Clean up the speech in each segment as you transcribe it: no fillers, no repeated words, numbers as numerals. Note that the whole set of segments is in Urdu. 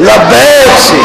لبیک سی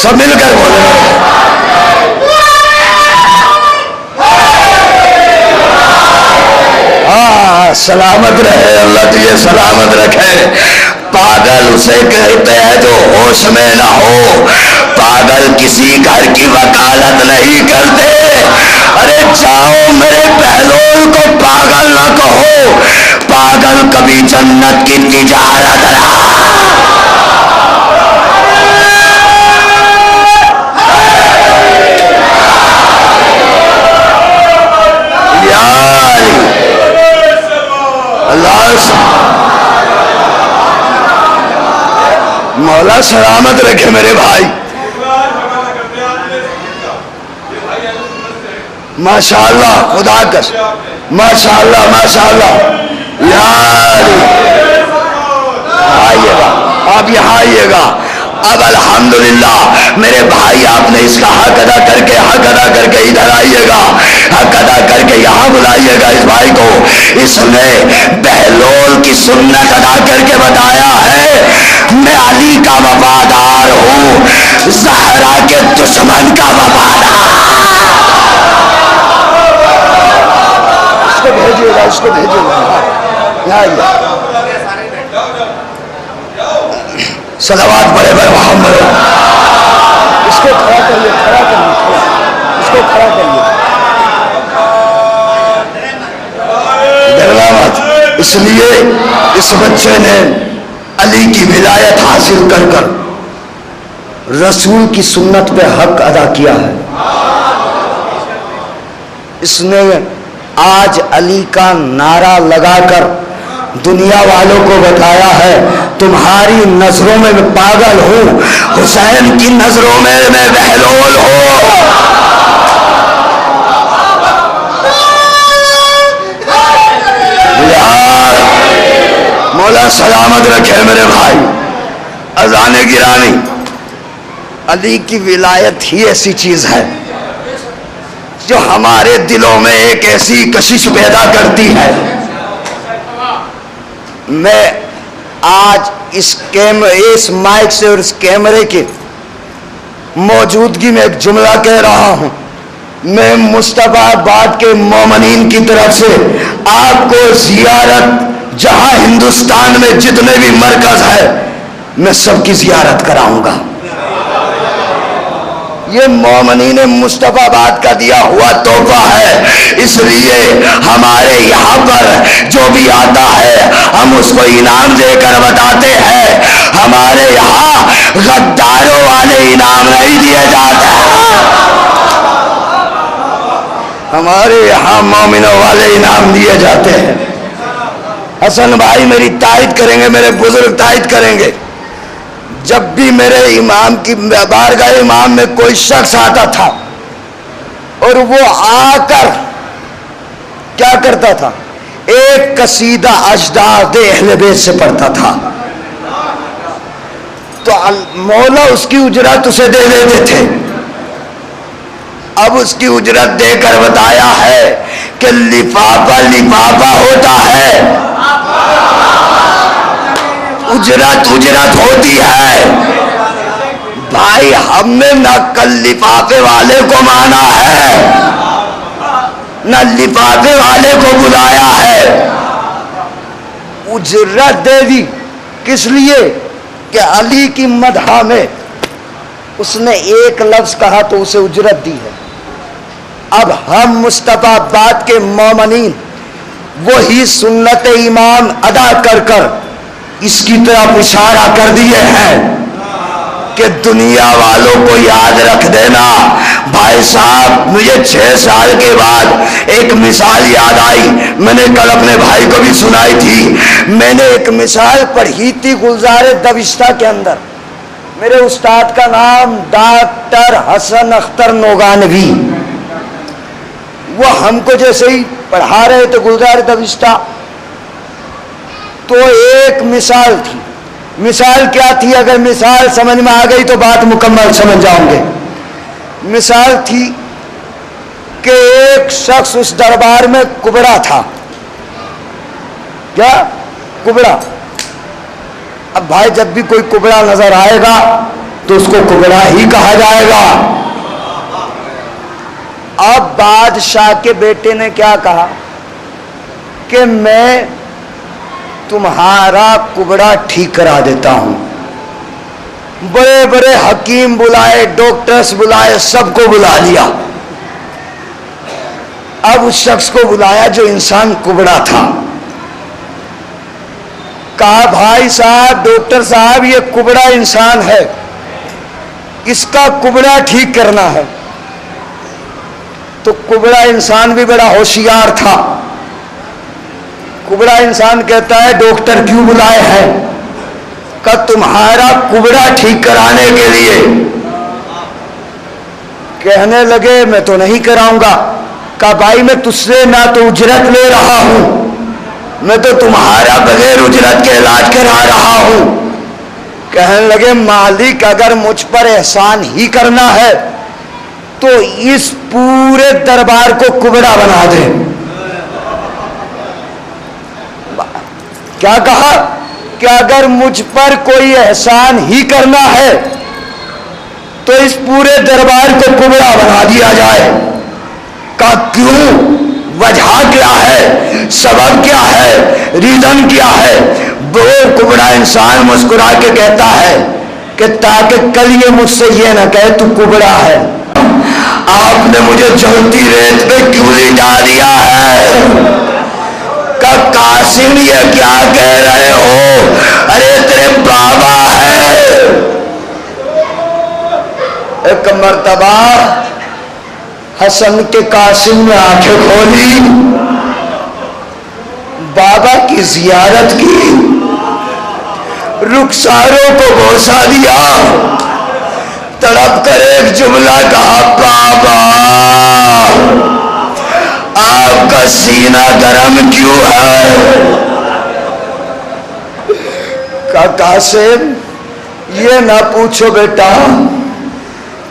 سب مل کر بولے سلامت رہے، اللہ تجھے سلامت رکھے۔ پاگل اسے کہتے ہیں جو ہوش میں نہ ہو، پاگل کسی گھر کی وکالت نہیں کرتے۔ ارے جاؤ میرے بہلول کو پاگل نہ کہو، پاگل کبھی جنت کی تجارت رہا۔ مولا سلامت رکھے میرے بھائی۔ ماشاءاللہ، خدا کا ماشاءاللہ ماشاءاللہ۔ آئیے گا آپ، یہاں آئیے گا اب۔ الحمدللہ میرے بھائی، آپ نے اس کا حق ادا کر کے ادھر آئیے گا، حق ادا کر کے یہاں بلائیے گا اس بھائی کو۔ اس نے بہلول کی سنت ادا کر کے بتایا ہے میں علی کا وفادار ہوں، زہرا کے دشمن کا وفادار۔ اس کو بھیجیے گا، اس کو بھیجیے گا۔ صلوات پڑھے بر محمد۔ اس کو کھڑا کریے، کھڑا کریے، اس کو کھڑا کریے۔ ڈرنا مت، اس لیے اس بچے نے علی کی ولایت حاصل کر کر رسول کی سنت پہ حق ادا کیا ہے۔ اس نے آج علی کا نعرہ لگا کر دنیا والوں کو بتایا ہے تمہاری نظروں میں میں پاگل ہوں، حسین کی نظروں میں میں بہلول ہوں۔ مولا سلامت رکھے میرے بھائی۔ اذان گرامی، علی کی ولایت ہی ایسی چیز ہے جو ہمارے دلوں میں ایک ایسی کشش پیدا کرتی ہے۔ میں آج اس مائک سے اور اس کیمرے کی موجودگی میں ایک جملہ کہہ رہا ہوں۔ میں مصطفیٰ آباد کے مومنین کی طرف سے آپ کو زیارت، جہاں ہندوستان میں جتنے بھی مرکز ہے میں سب کی زیارت کراؤں گا۔ یہ مومنین مصطفیٰ آباد کا دیا ہوا تحفہ ہے، اس لیے ہمارے یہاں پر جو بھی آتا ہے ہم اس کو انعام دے کر بتاتے ہیں۔ ہمارے یہاں غداروں والے انعام نہیں دیے جاتے، ہمارے یہاں مومنوں والے انعام دیے جاتے ہیں۔ حسن بھائی میری تائید کریں گے، میرے بزرگ تائید کریں گے، جب بھی میرے امام کی بارگاہ امام میں کوئی شخص آتا تھا اور وہ آ کر کیا کرتا تھا، ایک قصیدہ اجداد اہل بیت سے پڑھتا تھا تو مولا اس کی اجرت اسے دے دیتے تھے۔ اب اس کی اجرت دے کر بتایا ہے کہ لفافہ لفافہ ہوتا ہے، اجرت ہوتی ہے۔ بھائی ہم نے نہ کل لفافے والے کو مانا ہے نہ لفافے والے کو بلایا ہے، اجرت دے دی۔ کس لیے کہ علی کی مدح میں اس نے ایک لفظ کہا تو اسے اجرت دی ہے۔ اب ہم مصطفیٰ آباد کے مومنین وہی سنت امام ادا کر کر اس کی طرف اشارہ کر دیے ہیں کہ دنیا والوں کو یاد رکھ دینا۔ بھائی صاحب مجھے 6 سال کے بعد ایک مثال یاد آئی، میں نے کل اپنے بھائی کو بھی سنائی تھی۔ میں نے ایک مثال پڑھی تھی گلزار دوشتہ کے اندر، میرے استاد کا نام ڈاکٹر حسن اختر نوگانوی، وہ ہم کو جیسے ہی پڑھا رہے تھے گلزار دوشتہ تو ایک مثال تھی۔ مثال کیا تھی؟ اگر مثال سمجھ میں آ گئی تو بات مکمل سمجھ جاؤں گے۔ مثال تھی کہ ایک شخص اس دربار میں کبڑا تھا. کیا کبڑا؟ اب بھائی جب بھی کوئی کبڑا نظر آئے گا تو اس کو کبڑا ہی کہا جائے گا. اب بادشاہ کے بیٹے نے کیا کہا کہ میں تمہارا کبڑا ٹھیک کرا دیتا ہوں. بڑے بڑے حکیم بلائے، ڈاکٹرز بلائے، سب کو بلا لیا. اب اس شخص کو بلایا جو انسان کبڑا تھا. کہا بھائی صاحب، ڈاکٹر صاحب، یہ کبڑا انسان ہے، اس کا کبڑا ٹھیک کرنا ہے. تو کبڑا انسان بھی بڑا ہوشیار تھا. کبڑا انسان کہتا ہے ڈاکٹر کیوں بلائے ہیں؟ کہ تمہارا کبڑا ٹھیک کرانے کے لیے. کہنے لگے میں تو نہیں کراؤں گا. کہا بھائی میں تجھ سے نہ تو اجرت لے رہا ہوں، میں تو تمہارا بغیر اجرت کے علاج کرا رہا ہوں. کہنے لگے مالک اگر مجھ پر احسان ہی کرنا ہے تو اس پورے دربار کو کبڑا بنا دے. کیا کہا کہ اگر مجھ پر کوئی احسان ہی کرنا ہے تو اس پورے دربار کو کبڑا بنا دیا جائے. کہا کیوں؟ وجہ کیا ہے؟ سبب کیا ہے؟ ریزن کیا ہے؟ وہ کبڑا انسان مسکرا کے کہتا ہے کہ تاکہ کل یہ مجھ سے یہ نہ کہے تو کبڑا ہے. آپ نے مجھے جلتی ریت پہ کیوں لٹا دیا ہے؟ کہ قاسم یہ کیا کہہ رہے ہو؟ ارے تیرے بابا ہے. ایک مرتبہ حسن کے قاسم نے آنکھیں کھولی، بابا کی زیارت کی، رخساروں کو بوسہ دیا، تڑپ کر ایک جملہ کہا بابا آپ کا سینہ گرم کیوں ہے؟ کہا قاسم یہ نہ پوچھو بیٹا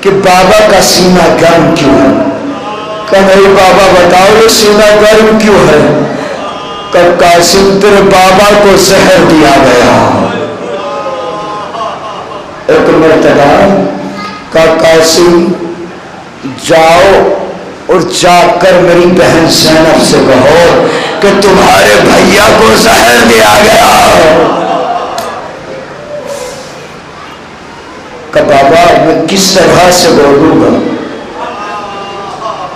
کہ بابا کا سینہ گرم کیوں ہے. کہ نہیں بابا بتاؤ یہ سینہ گرم کیوں ہے؟ کہ قاسم تیرے بابا کو زہر دیا گیا. ایک مرتبہ کہ قاسم جاؤ اور جا کر میری بہن زینب سے کہو کہ تمہارے بھیا کو زہر دیا گیا. کہ بابا میں کس طرح سے بولوں گا؟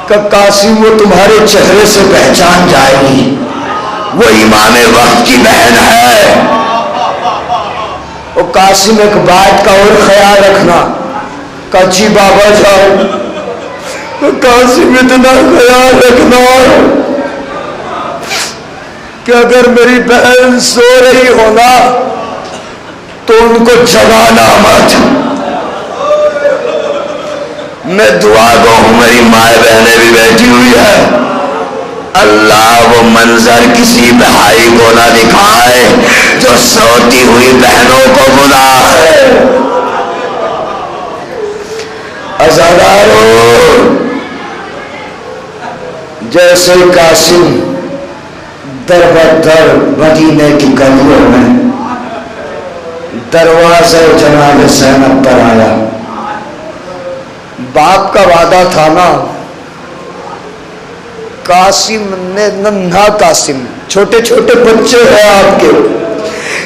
کہ قاسم وہ تمہارے چہرے سے پہچان جائے گی، وہ امام وقت کی بہن ہے. اور قاسم ایک بات کا اور خیال رکھنا. کہ جی بابا جاؤ. قاسم اتنا خیال رکھنا کہ اگر میری بہن سو رہی ہونا تو ان کو جگانا مت. میں دعا گو ہوں میری مائیں بہنیں بھی بیٹھی ہوئی ہے، اللہ وہ منظر کسی بھائی کو نہ دکھائے جو سوتی ہوئی بہنوں کو بلائے. عزادارو جیسے قاسم در بدر مدینے کی گلیوں میں دروازے جناب زینب پر آیا. باپ کا وعدہ تھا نا. قاسم نے ننھا قاسم، چھوٹے چھوٹے بچے ہیں آپ کے،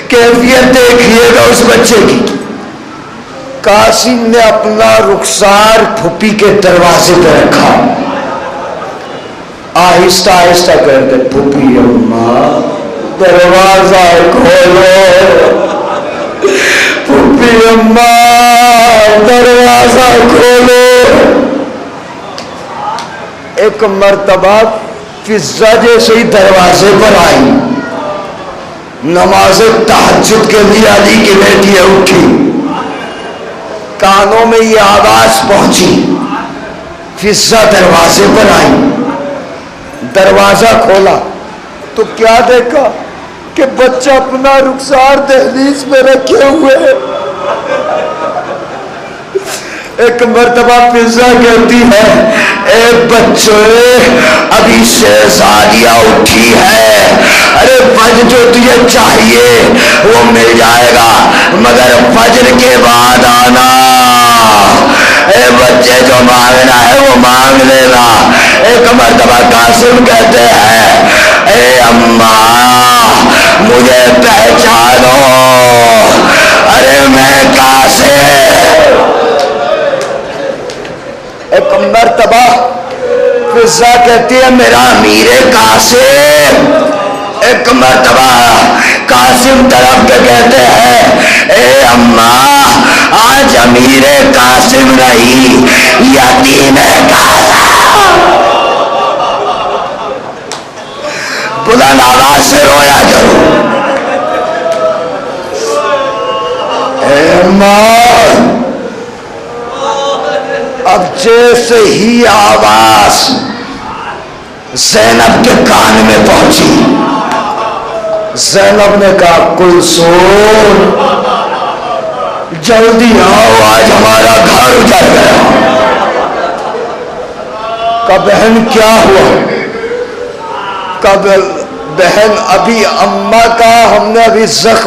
کیفیت دیکھیے گا اس بچے کی. قاسم نے اپنا رخسار پھوپھی کے دروازے پہ رکھا، آہستہ آہستہ کر کے پھوپھی اماں دروازہ کھولو، پھوپھی اماں دروازہ کھولو. ایک مرتبہ فضہ جیسے ہی دروازے پر آئی، نماز تہجد کے لیے علی کی بیٹی اٹھی، کانوں میں یہ آواز پہنچی، فضہ دروازے پر آئی. دروازہ کھولا تو کیا دیکھا کہ بچہ اپنا رخسار دہلیز میں رکھے ہوئے ہے. ایک مرتبہ فضا کہتی ہے اے بچے ابھی شہزادیاں اٹھی ہے، ارے فجر جو تجھے چاہیے وہ مل جائے گا مگر فجر کے بعد آنا، اے بچے جو مانگنا ہے وہ مانگ لینا۔ ایک مرتبہ قاسم کہتے ہیں اے اماں مجھے پہچانو، ارے میں قاسم۔ ایک مرتبہ فضا کہتی ہے میرا امیر قاسم، ایک مرتبہ قاسم طرف کے کہتے ہیں اے اماں آج امیر قاسم نہیں یتیم قاسم۔ بلند آواز سے رویا کرو اے اماں۔ اب جیسے ہی آواز زینب کے کان میں پہنچی، زینب نے کہا کلثوم جلدی آؤ آج ہمارا گھر اجڑ گیا۔ کہا بہن کیا ہوا؟ کہا بہن ابھی اماں کا ہم نے ابھی زخم